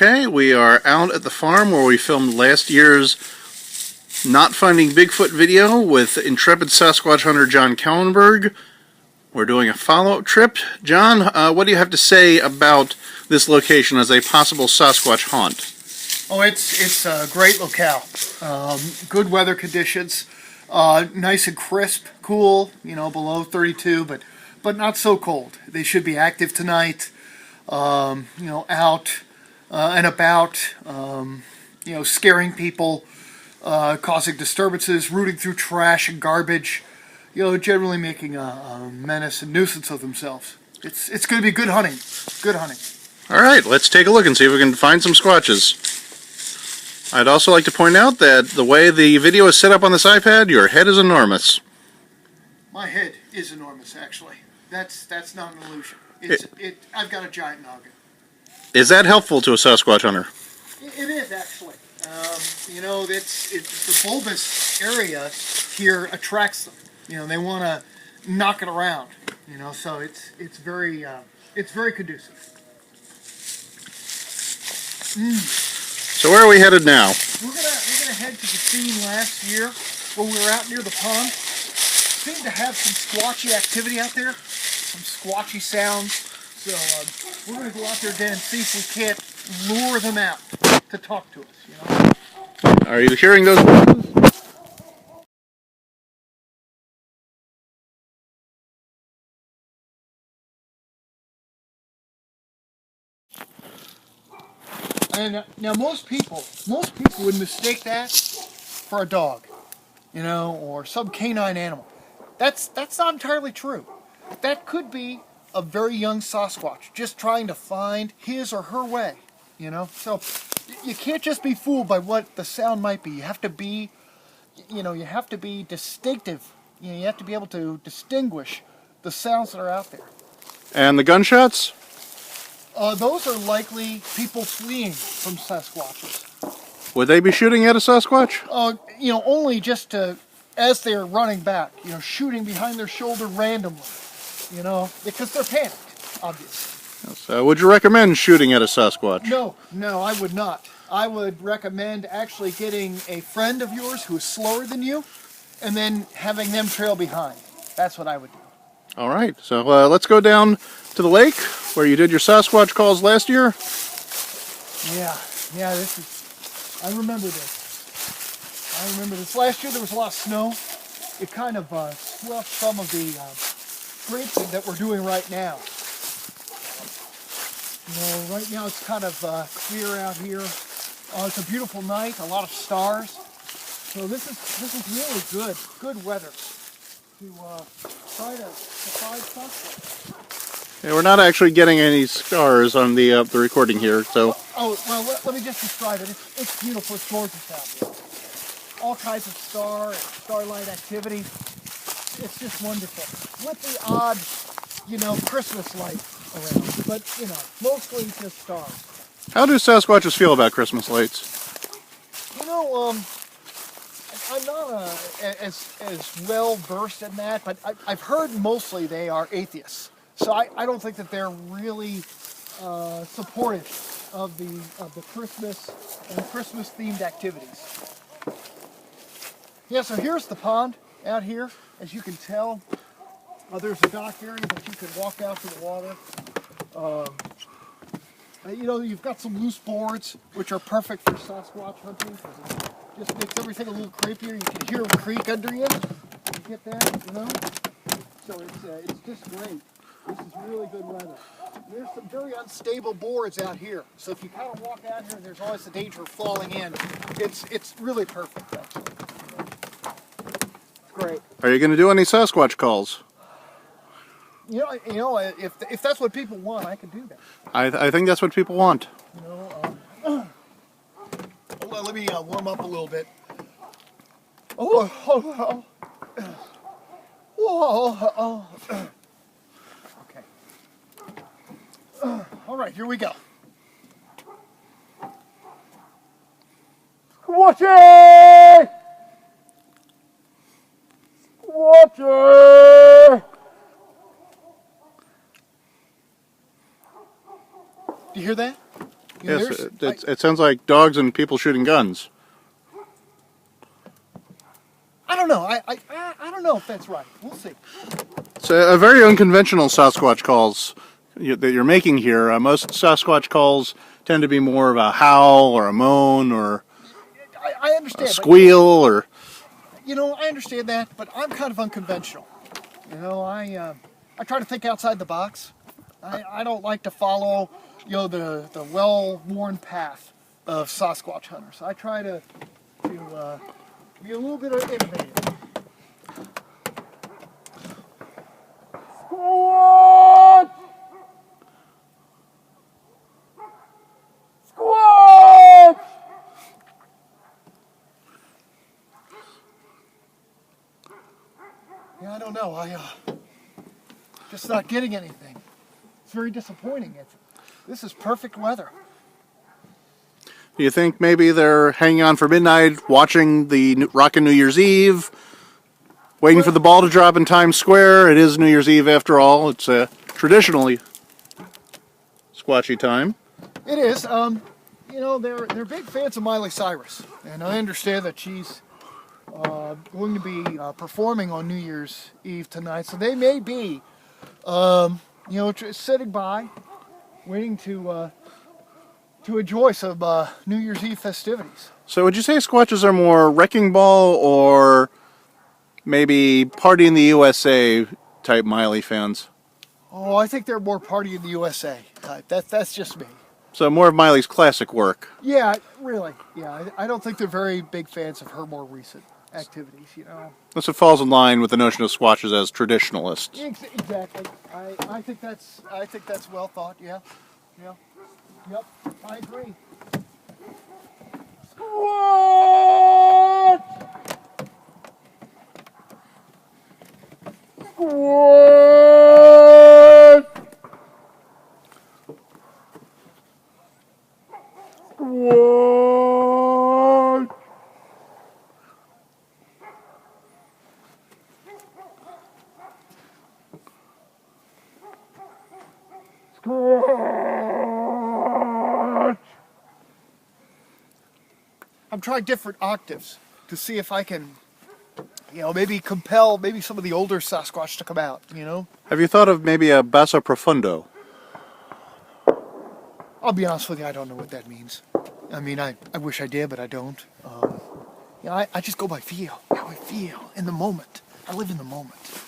Okay, we are out at the farm where we filmed last year's Not Finding Bigfoot video with intrepid Sasquatch hunter John Kallenberg. We're doing a follow-up trip. John, what do you have to say about this location as a possible Sasquatch haunt? Oh, it's a great locale. Good weather conditions. Nice and crisp, cool. Below 32, but not so cold. They should be active tonight. Out and about. Scaring people, causing disturbances, rooting through trash and garbage. Generally making a menace and nuisance of themselves. It's going to be good hunting. Good hunting. All right, let's take a look and see if we can find some squatches. I'd also like to point out that the way the video is set up on this iPad, your head is enormous. My head is enormous, actually. That's not an illusion. I've got a giant noggin. Is that helpful to a Sasquatch hunter? It is, actually. It's the bulbous area here attracts them. They want to knock it around. So it's very conducive. So where are we headed now? We're gonna head to the scene last year when we were out near the pond. Seemed to have some squatchy activity out there, some squatchy sounds. So we're gonna go out there again and see if we can't lure them out to talk to us. Are you hearing those voices? And now most people would mistake that for a dog, or some canine animal. That's not entirely true. That could be a very young Sasquatch just trying to find his or her way, So you can't just be fooled by what the sound might be. You have to be, distinctive. You have to be able to distinguish the sounds that are out there. And the gunshots? Those are likely people fleeing from Sasquatches. Would they be shooting at a Sasquatch? Only just as they're running back, shooting behind their shoulder randomly, because they're panicked, obviously. So would you recommend shooting at a Sasquatch? No, I would not. I would recommend actually getting a friend of yours who is slower than you, and then having them trail behind. That's what I would do. All right, so let's go down to the lake where you did your Sasquatch calls last year. Yeah, I remember this. Last year there was a lot of snow. It kind of swept some of the scraping that we're doing right now. Right now it's kind of clear out here. It's a beautiful night, a lot of stars. So this is really good weather to try to find Sasquatch. Yeah, we're not actually getting any stars on the recording here, so. Well, let me just describe it. It's beautiful. It's gorgeous out here. All kinds of star and starlight activity. It's just wonderful. With the odd, Christmas light around, but mostly just stars. How do Sasquatches feel about Christmas lights? I'm not as well versed in that, but I've heard mostly they are atheists. So I don't think that they're really supportive of the Christmas and Christmas themed activities. Yeah, so here's the pond out here. As you can tell, there's a dock area that you can walk out to the water. You've got some loose boards, which are perfect for Sasquatch hunting, because it just makes everything a little creepier. You can hear a creek under you. You get that, So it's just great. This is really good weather. There's some very unstable boards out here, so if you kind of walk out here, there's always the danger of falling in. It's really perfect, actually. It's great. Are you going to do any Sasquatch calls? If that's what people want, I can do that. I think that's what people want. Let me warm up a little bit. Okay. All right, here we go. Squatchy! Squatchy! Do you hear that? Yes, It sounds like dogs and people shooting guns. I don't know. I don't know if that's right. We'll see. So a very unconventional Sasquatch calls that you're making here. Most Sasquatch calls tend to be more of a howl or a moan or I understand. a squeal or... I understand that, but I'm kind of unconventional. I try to think outside the box. I don't like to follow, the well-worn path of Sasquatch hunters. I try to be a little bit innovative. Squatch! Squatch! Yeah, I don't know. Just not getting anything. It's very disappointing. This is perfect weather. Do you think maybe they're hanging on for midnight, watching the Rockin' New Year's Eve, waiting for the ball to drop in Times Square? It is New Year's Eve after all. It's traditionally Squatchy time. It is. They're big fans of Miley Cyrus, and I understand that she's going to be performing on New Year's Eve tonight. So they may be, sitting by, waiting to enjoy some New Year's Eve festivities. So would you say Squatches are more Wrecking Ball or maybe Party in the USA type Miley fans? Oh, I think they're more Party in the USA type. That's just me. So more of Miley's classic work. Yeah, really. Yeah, I don't think they're very big fans of her more recent activities. This falls in line with the notion of Squatches as traditionalists. Exactly. I think that's well thought. Yeah. Yep. I agree. Squatch! Squatch! Squatch! Squatch! I'm trying different octaves to see if I can, maybe compel some of the older Sasquatch to come out, Have you thought of maybe a basso profundo? I'll be honest with you, I don't know what that means. I mean, I wish I did, but I don't. I just go by feel, how I feel in the moment. I live in the moment.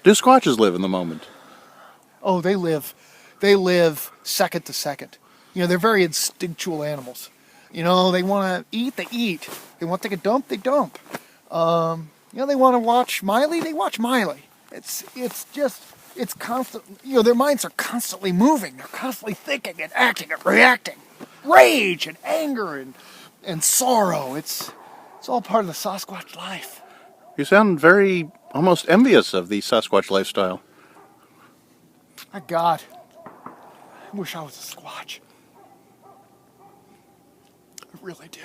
Do Squatches live in the moment? Oh, they live second to second. They're very instinctual animals. They want to eat, they eat. They want to take a dump, they dump. They want to watch Miley, they watch Miley. It's constant. Their minds are constantly moving. They're constantly thinking and acting and reacting. Rage and anger and sorrow. It's all part of the Sasquatch life. You sound very almost envious of the Sasquatch lifestyle. My God, I wish I was a Squatch. I really do.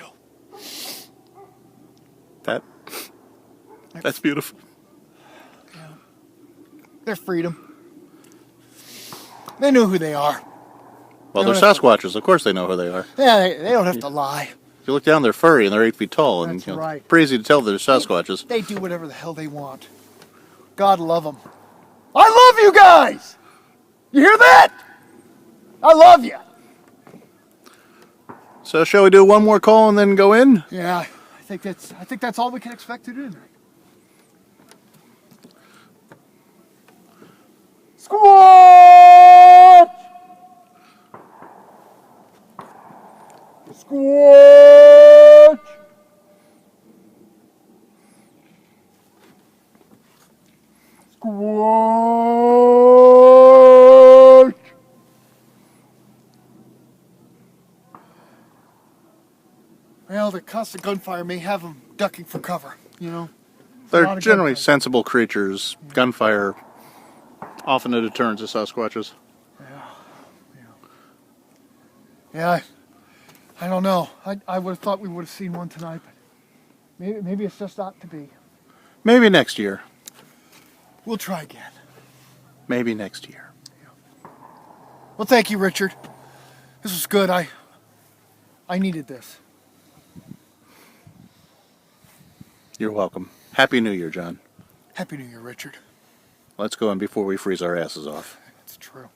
That's beautiful. Yeah. Their freedom. They know who they are. Well, they're Sasquatches. Of course they know who they are. Yeah, they don't have to lie. If you look down, they're furry and they're 8 feet tall. And That's right. pretty easy to tell they're Sasquatches. They do whatever the hell they want. God love them. I love you guys! You hear that? I love you. So shall we do one more call and then go in? Yeah, I think that's all we can expect to do tonight. Squatch! Squatch! Squatch! Well, the constant gunfire may have them ducking for cover, They're generally sensible creatures. Gunfire, often a deterrent to Sasquatches. Yeah, I don't know. I would have thought we would have seen one tonight, but maybe it's just not to be. Maybe next year. We'll try again. Maybe next year. Well, thank you, Richard. This was good. I needed this. You're welcome. Happy New Year, John. Happy New Year, Richard. Let's go in before we freeze our asses off. It's true.